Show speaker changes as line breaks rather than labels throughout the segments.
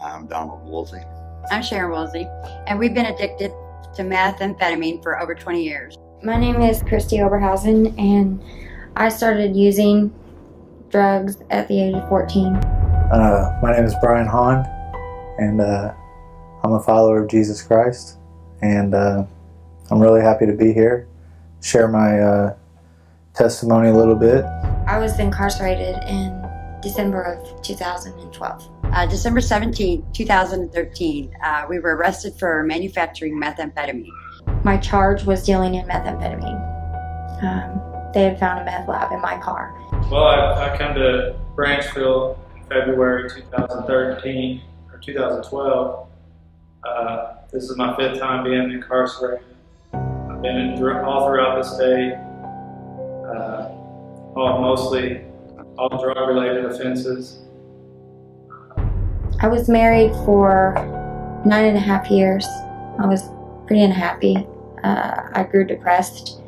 I'm Donald Woolsey.
I'm Sharon Woolsey, and we've been addicted to methamphetamine for over 20 years.
My name is Kristie Oberhausen, and I started using drugs at the age of 14.
My name is Hahn, and I'm a follower of Jesus Christ, and I'm really happy to be here, share my testimony a little bit.
I was incarcerated in December of 2012.
December 17, 2013, we were arrested for manufacturing methamphetamine.
My charge was dealing in methamphetamine. They had found a meth lab in my car.
Well, I come to Branchville in February 2013 or 2012. This is my 5th time being incarcerated. I've been all throughout the state, mostly all drug-related offenses.
I was married for 9.5 years. I was pretty unhappy. I grew depressed.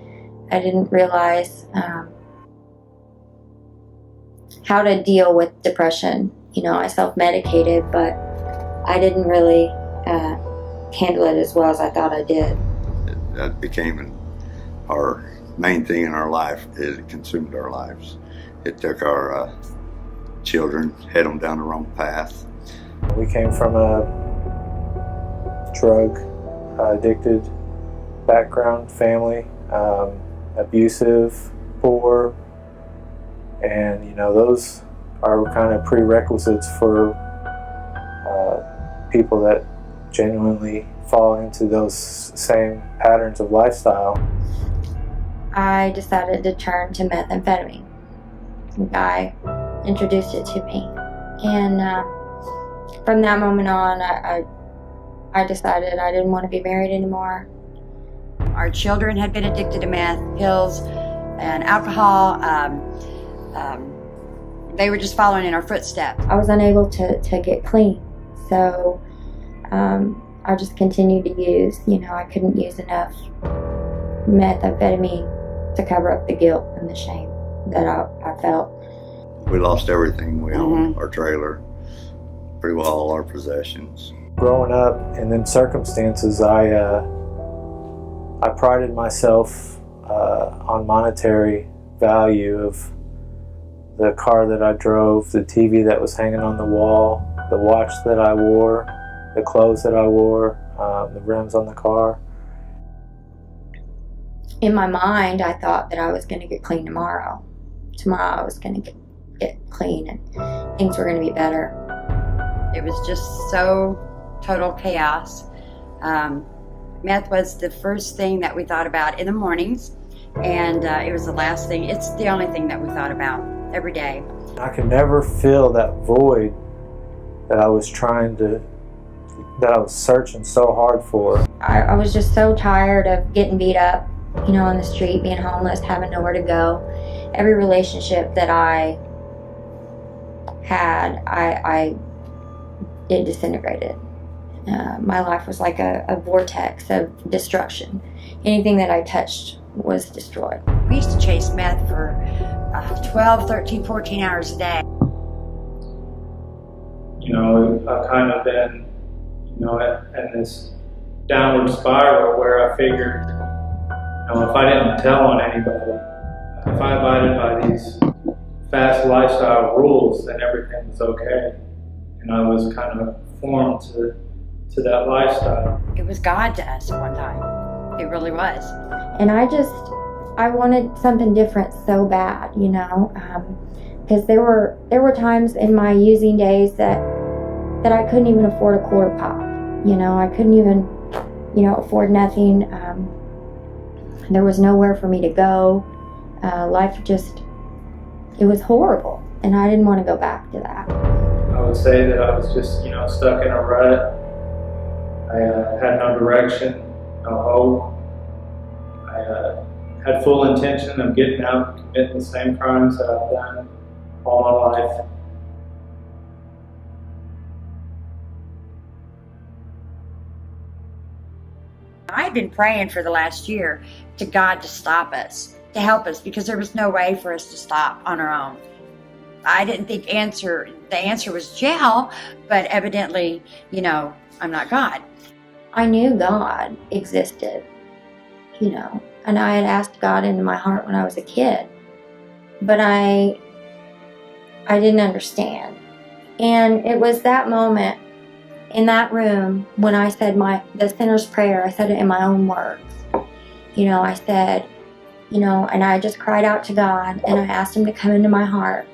I didn't realize how to deal with depression. You know, I self-medicated, but I didn't really handle it as well as I thought I did.
That became our main thing in our life. It consumed our lives. It took our children, head them down the wrong path.
We came from a drug addicted background, family, abusive, poor, and you know, those are kind of prerequisites for people that genuinely fall into those same patterns of lifestyle.
I decided to turn to methamphetamine. A guy introduced it to me, and from that moment on, I decided I didn't want to be married anymore.
Our children had been addicted to meth, pills, and alcohol. They were just following in our footsteps.
I was unable to get clean, so I just continued to use. You know, I couldn't use enough methamphetamine to cover up the guilt and the shame that I felt.
We lost everything we owned, our trailer, pretty well all our possessions.
Growing up and then circumstances, I prided myself on monetary value of the car that I drove, the TV that was hanging on the wall, the watch that I wore, the clothes that I wore, the rims on the car.
In my mind, I thought that I was going to get clean tomorrow. Tomorrow I was going to get clean and things were going to be better.
It was just so total chaos. Meth was the first thing that we thought about in the mornings, and it was the last thing. It's the only thing that we thought about every day.
I could never fill that void that I was searching so hard for.
I was just so tired of getting beat up, you know, on the street, being homeless, having nowhere to go. Every relationship that I had, it disintegrated. My life was like a vortex of destruction. Anything that I touched was destroyed.
We used to chase meth for 12, 13, 14 hours a day.
You know, I've kind of been, you know, in this downward spiral where I figured, you know, if I didn't tell on anybody, if I abided by these fast lifestyle rules, then everything was okay. And I was kind of formed to that lifestyle.
It was God to us at one time. It really was.
And I wanted something different so bad, you know, because there were times in my using days that I couldn't even afford a quarter pop. You know, I couldn't even, you know, afford nothing. There was nowhere for me to go. Life just, it was horrible, and I didn't want to go back to that.
I would say that I was just, you know, stuck in a rut. I had no direction, no hope. I had full intention of getting out and committing the same crimes that I've done all my life.
I'd been praying for the last year to God to stop us, to help us, because there was no way for us to stop on our own. I didn't think the answer was jail, but evidently, I'm not God.
I knew God existed, and I had asked God into my heart when I was a kid, but I didn't understand. And it was that moment in that room when I said the sinner's prayer. I said it in my own words. I said, and I just cried out to God, and I asked him to come into my heart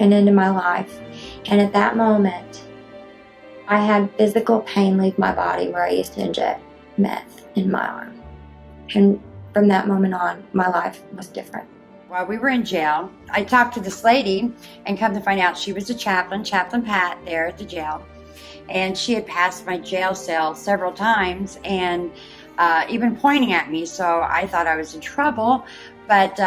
and into my life. And at that moment, I had physical pain leave my body where I used to inject meth in my arm. And from that moment on, my life was different.
While we were in jail, I talked to this lady, and come to find out she was a Chaplain Pat, there at the jail. And she had passed my jail cell several times, and even pointing at me, so I thought I was in trouble. But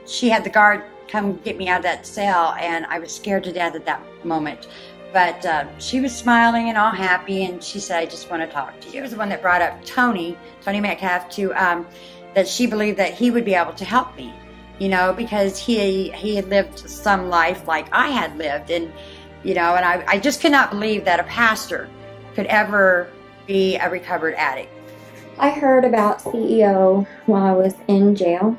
she had the guard come get me out of that cell, and I was scared to death at that moment. But she was smiling and all happy, and she said, I just want to talk to you. She was the one that brought up Tony Metcalf, to that she believed that he would be able to help me, because he had lived some life like I had lived, and and I just could not believe that a pastor could ever be a recovered addict.
I heard about CEO while I was in jail.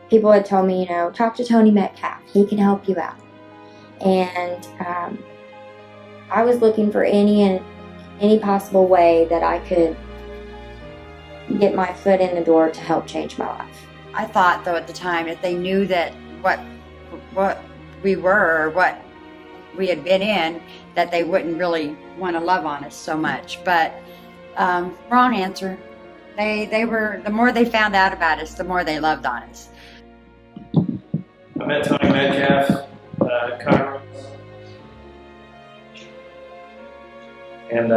People had told me, talk to Tony Metcalf. He can help you out. And I was looking for any possible way that I could get my foot in the door to help change my life.
I thought, though, at the time, if they knew that what we were, or what we had been in, that they wouldn't really want to love on us so much. But wrong answer. They were, the more they found out about us, the more they loved on us.
I met Tony Metcalf at Kairos, and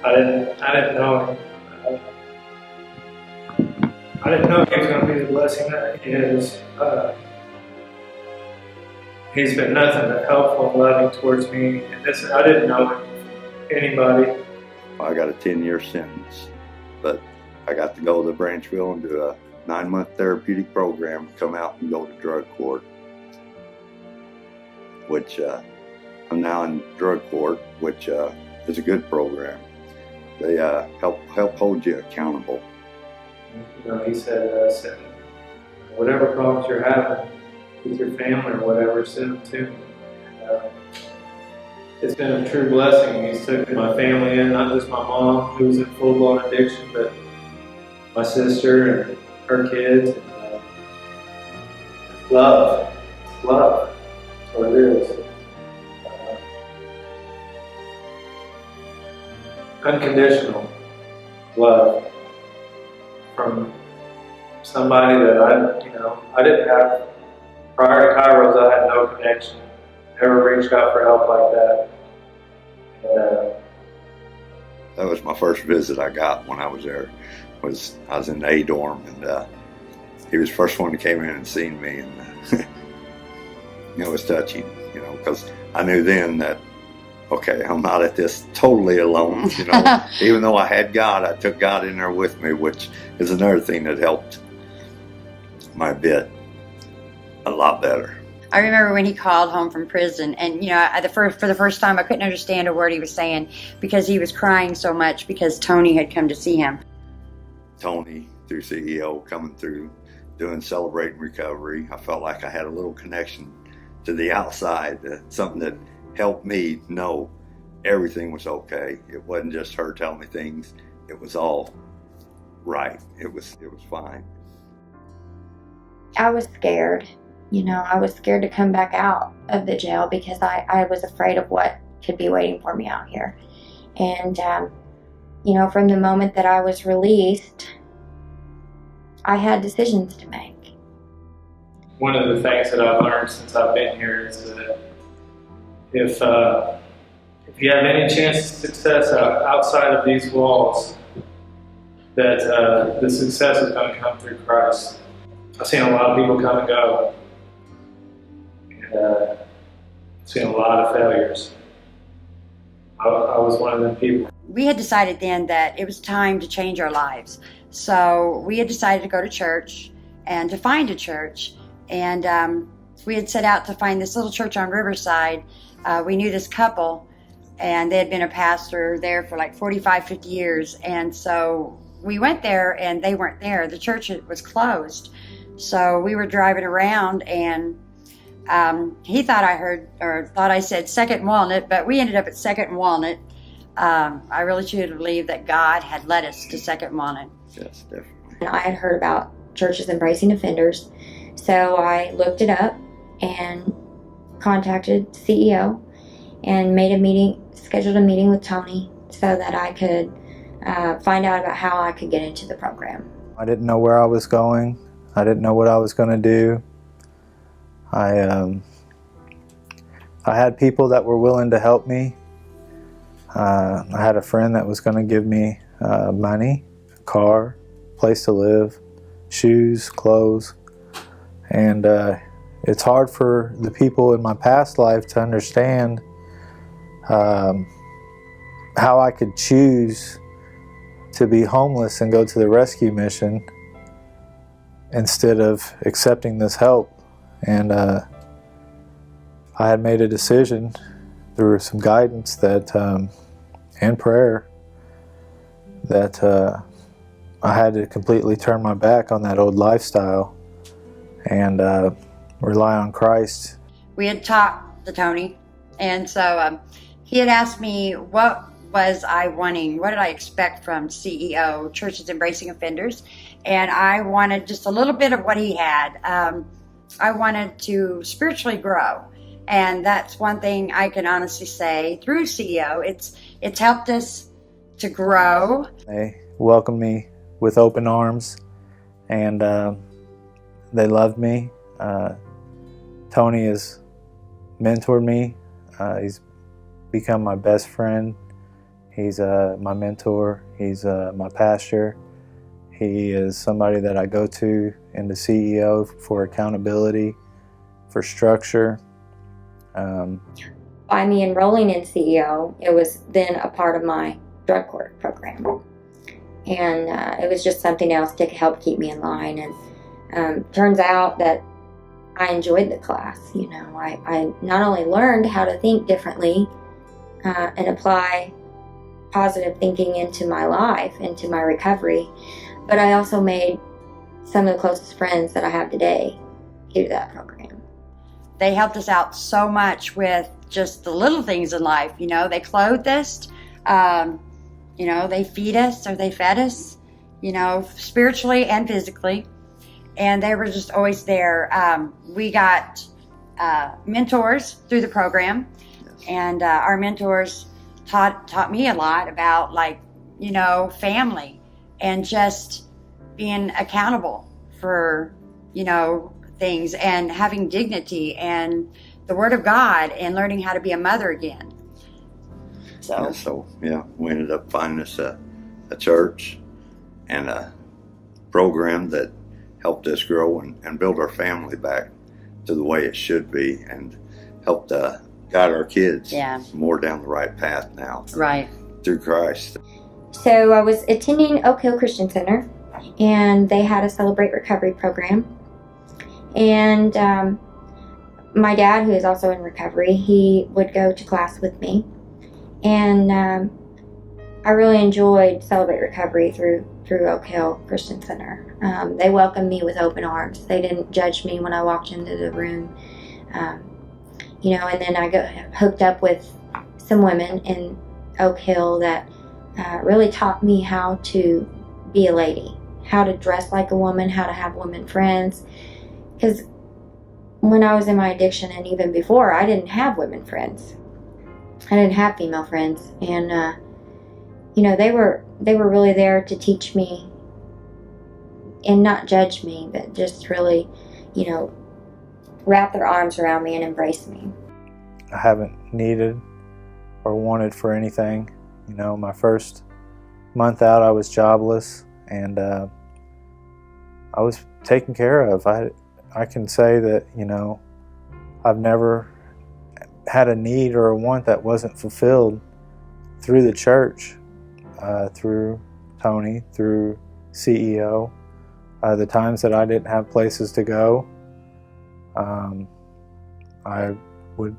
I didn't know him. I didn't know he was going to be the blessing that he is. He's been nothing but helpful and loving towards me. And I didn't know anybody.
I got a 10-year sentence, but I got to go to Branchville and do a 9-month therapeutic program, come out and go to drug court, which I'm now in drug court, which is a good program. They help hold you accountable.
He said, whatever problems you're having with your family or whatever, send them to me. It's been a true blessing. He's taken my family in, not just my mom, who was in full-blown addiction, but my sister and her kids. And, love. Love. That's what it is. Unconditional love from somebody that I didn't have. Prior to Kairos, I had no connection. Never reached out for help like that. And,
that was my first visit I got when I was there. I was in the A dorm, and he was the first one that came in and seen me, and it was touching, because I knew then that, okay, I'm not at this totally alone, Even though I had God, I took God in there with me, which is another thing that helped my bit a lot better.
I remember when he called home from prison, and for the first time I couldn't understand a word he was saying, because he was crying so much because Tony had come to see him.
Tony, through CEO, coming through, doing Celebrating Recovery, I felt like I had a little connection to the outside, something that helped me know everything was okay. It wasn't just her telling me things. It was all right. It was fine.
I was scared. I was scared to come back out of the jail because I was afraid of what could be waiting for me out here. And, from the moment that I was released, I had decisions to make.
one of the things that I've learned since I've been here is that if you have any chance of success outside of these walls, that the success is going to come through Christ. I've seen a lot of people come and go, and I've seen a lot of failures. I was one of them people.
We had decided then that it was time to change our lives, So we had decided to go to church and to find a church. And we had set out to find this little church on Riverside. We knew this couple, and they had been a pastor there for like 45, 50 years. And so we went there, and they weren't there. The church was closed. So we were driving around, and he thought I said Second Walnut, but we ended up at Second Walnut. I really truly believe that God had led us to Second Walnut.
Yes, definitely.
And I had heard about churches embracing offenders, so I looked it up and contacted the CEO and scheduled a meeting with Tony so that I could find out about how I could get into the program.
I didn't know where I was going. I didn't know what I was going to do. I had people that were willing to help me. I had a friend that was going to give me money, a car, place to live, shoes, clothes. And it's hard for the people in my past life to understand how I could choose to be homeless and go to the rescue mission instead of accepting this help. And I had made a decision through some guidance that and prayer that I had to completely turn my back on that old lifestyle and rely on Christ.
We had talked to Tony, and so he had asked me what was I wanting, what did I expect from CEO, Churches Embracing Offenders, and I wanted just a little bit of what he had. I wanted to spiritually grow, and that's one thing I can honestly say through CEO. It's helped us to grow.
They welcomed me with open arms, and they loved me. Tony has mentored me. He's become my best friend. He's my mentor. He's my pastor. He is somebody that I go to in the CEO for accountability, for structure.
By me enrolling in CEO, it was then a part of my drug court program. And it was just something else to help keep me in line. And turns out that I enjoyed the class. You know, I not only learned how to think differently and apply positive thinking into my life, into my recovery, but I also made some of the closest friends that I have today through that program.
They helped us out so much with just the little things in life. You know, they clothed us, you know, they feed us or they fed us, you know, spiritually and physically. And they were just always there. We got mentors through the program, and our mentors taught me a lot about, like, you know, family and just being accountable for, you know, things and having dignity and the Word of God and learning how to be a mother again. So
we ended up finding us a church and a program that helped us grow and build our family back to the way it should be, and helped guide our kids more down the right path now.
Right.
Through Christ.
So I was attending Oak Hill Christian Center, and they had a Celebrate Recovery program. And my dad, who is also in recovery, he would go to class with me. And I really enjoyed Celebrate Recovery through Oak Hill Christian Center. They welcomed me with open arms. They didn't judge me when I walked into the room. You know, and then I got hooked up with some women in Oak Hill that really taught me how to be a lady, how to dress like a woman, how to have women friends. Because when I was in my addiction and even before, I didn't have women friends. I didn't have female friends. And, you know, they were really there to teach me and not judge me, but just really, you know, wrap their arms around me and embrace me.
I haven't needed or wanted for anything. You know, my first month out, I was jobless, and I was taken care of. I can say that, you know, I've never had a need or a want that wasn't fulfilled through the church, through Tony, through CEO. The times that I didn't have places to go, I would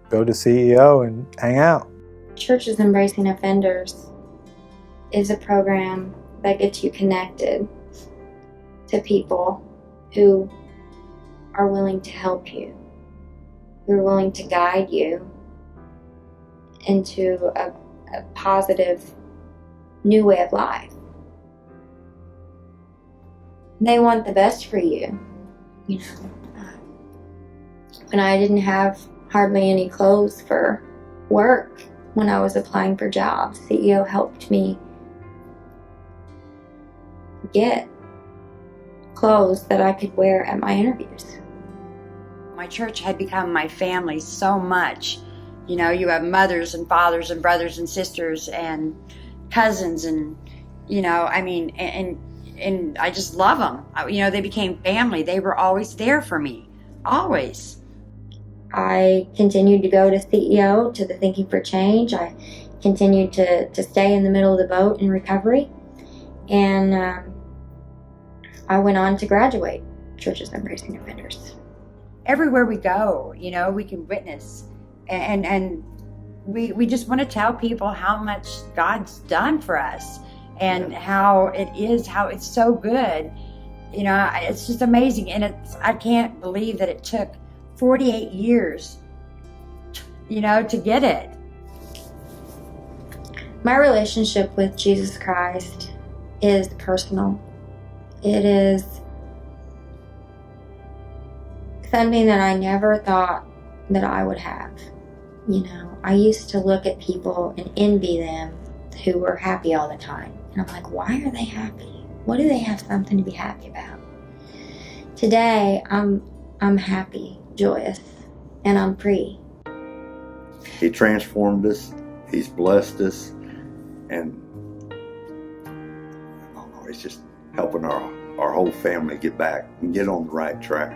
go to CEO and hang out.
Churches Embracing Offenders is a program that gets you connected to people who are willing to help you, who are willing to guide you into a positive new way of life. They want the best for you. You know, when I didn't have hardly any clothes for work when I was applying for jobs, CEO helped me get clothes that I could wear at my interviews.
My church had become my family so much. You know, you have mothers and fathers and brothers and sisters and cousins and, you know, I mean, and I just love them. You know, they became family. They were always there for me, always.
I continued to go to CEO, to the Thinking for Change. I continued to stay in the middle of the boat in recovery. And I went on to graduate Churches Embracing Offenders.
Everywhere we go, you know, we can witness. And we just want to tell people how much God's done for us. And how it's so good. You know, it's just amazing. And I can't believe that it took 48 years, you know, to get it.
My relationship with Jesus Christ is personal. It is something that I never thought that I would have. You know, I used to look at people and envy them who were happy all the time. And I'm like, why are they happy? What do they have something to be happy about? Today, I'm happy, joyous, and I'm free.
He transformed us. He's blessed us. And I don't know, he's just helping our whole family get back and get on the right track.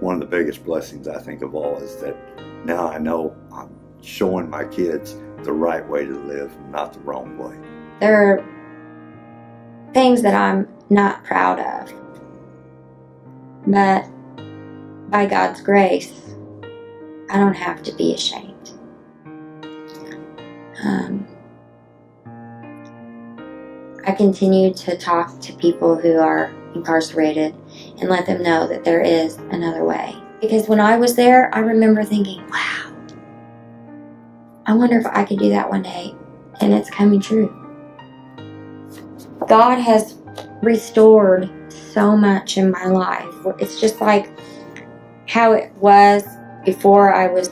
One of the biggest blessings I think of all is that now I know I'm showing my kids the right way to live, not the wrong way.
There are things that I'm not proud of, but by God's grace, I don't have to be ashamed. I continue to talk to people who are incarcerated and let them know that there is another way. Because when I was there, I remember thinking, wow, I wonder if I could do that one day, and it's coming true. God has restored so much in my life. It's just like how it was before I was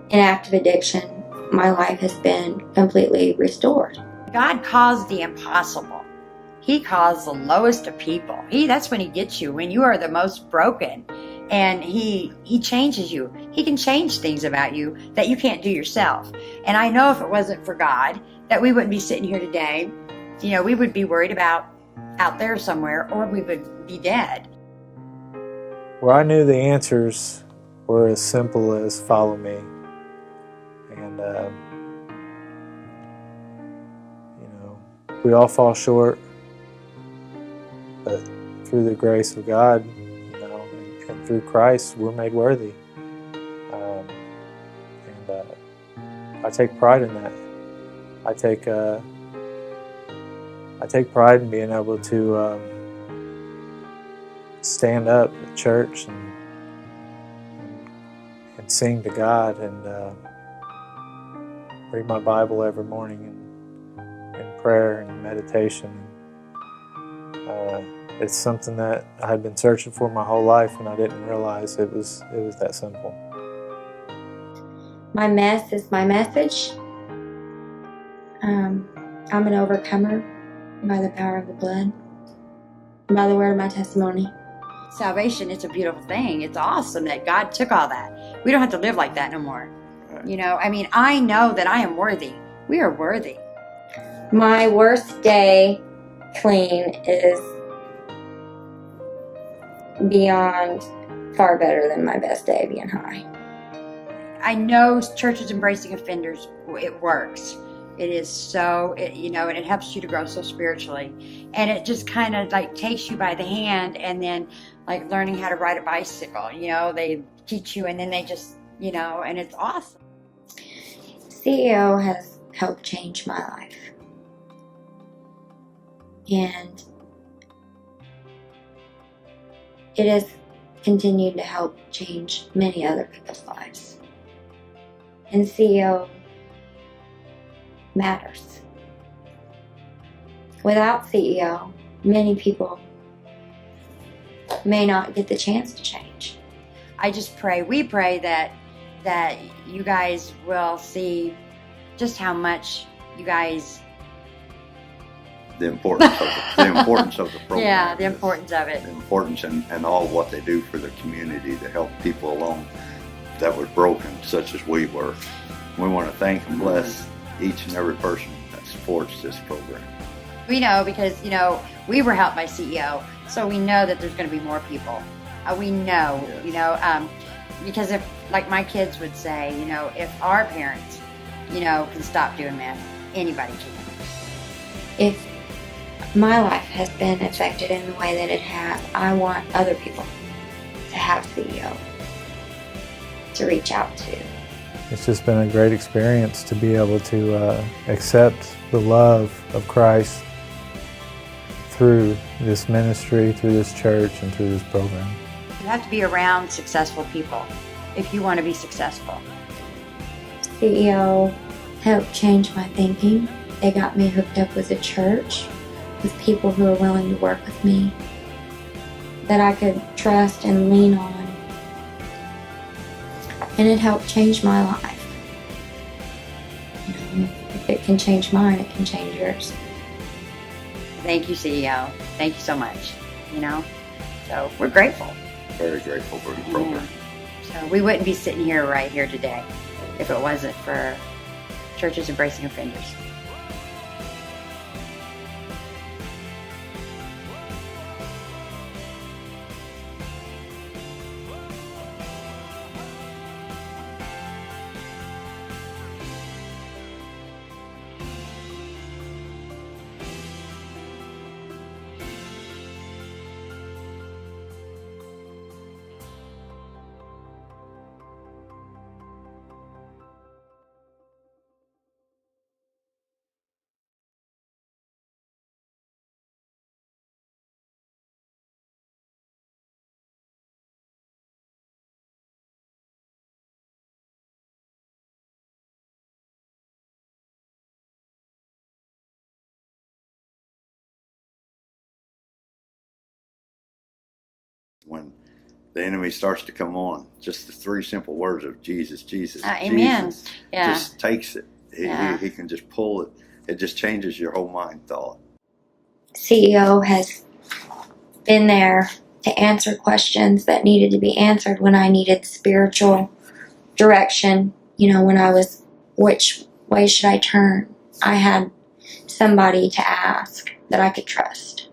in active addiction. My life has been completely restored.
God calls the impossible. He calls the lowest of people. That's when he gets you, when you are the most broken. And he changes you. He can change things about you that you can't do yourself. And I know if it wasn't for God, that we wouldn't be sitting here today. You know, we would be worried about out there somewhere, or we would be dead.
Where I knew the answers were as simple as follow me. And, you know, we all fall short, but through the grace of God, you know, and through Christ, we're made worthy. I take pride in that. I take pride in being able to stand up at church and sing to God and read my Bible every morning and prayer and meditation. It's something that I had been searching for my whole life, and I didn't realize it was that simple.
My mess is my message. I'm an overcomer by the power of the blood, by the word of my testimony.
Salvation, it's a beautiful thing. It's awesome that God took all that. We don't have to live like that no more. You know, I mean, I know that I am worthy. We are worthy.
My worst day clean is beyond far better than my best day being high.
I know Churches Embracing Offenders, it works. It is so, and it helps you to grow so spiritually. And it just kind of like takes you by the hand, and then like learning how to ride a bicycle, they teach you, and then they just, and it's awesome.
CEO has helped change my life. And it has continued to help change many other people's lives. And CEO matters. Without CEO, many people may not get the chance to change.
We pray that you guys will see just how much you guys,
the importance of the program.
Yeah, the importance of it.
The importance and all of what they do for the community to help people along that were broken, such as we were. We want to thank and bless each and every person that supports this program.
We know because, we were helped by CEO, so we know that there's going to be more people. We know,
Yes.
Because if, like my kids would say, if our parents, can stop doing that, anybody can.
If my life has been affected in the way that it has, I want other people to have CEO to reach out to.
It's just been a great experience to be able to accept the love of Christ through this ministry, through this church, and through this program.
You have to be around successful people if you want to be successful.
CEO helped change my thinking. They got me hooked up with a church, with people who are willing to work with me, that I could trust and lean on. And it helped change my life. If it can change mine, it can change yours.
Thank you, CEO. Thank you so much. So we're grateful.
Very grateful for the program.
So we wouldn't be sitting here right here today if it wasn't for Churches Embracing Offenders.
When the enemy starts to come on, just the three simple words of Jesus, Jesus,
Amen.
Jesus,
Yeah.
just takes it. He can just pull it. It just changes your whole mind thought.
CEO has been there to answer questions that needed to be answered when I needed spiritual direction. When I was, which way should I turn? I had somebody to ask that I could trust.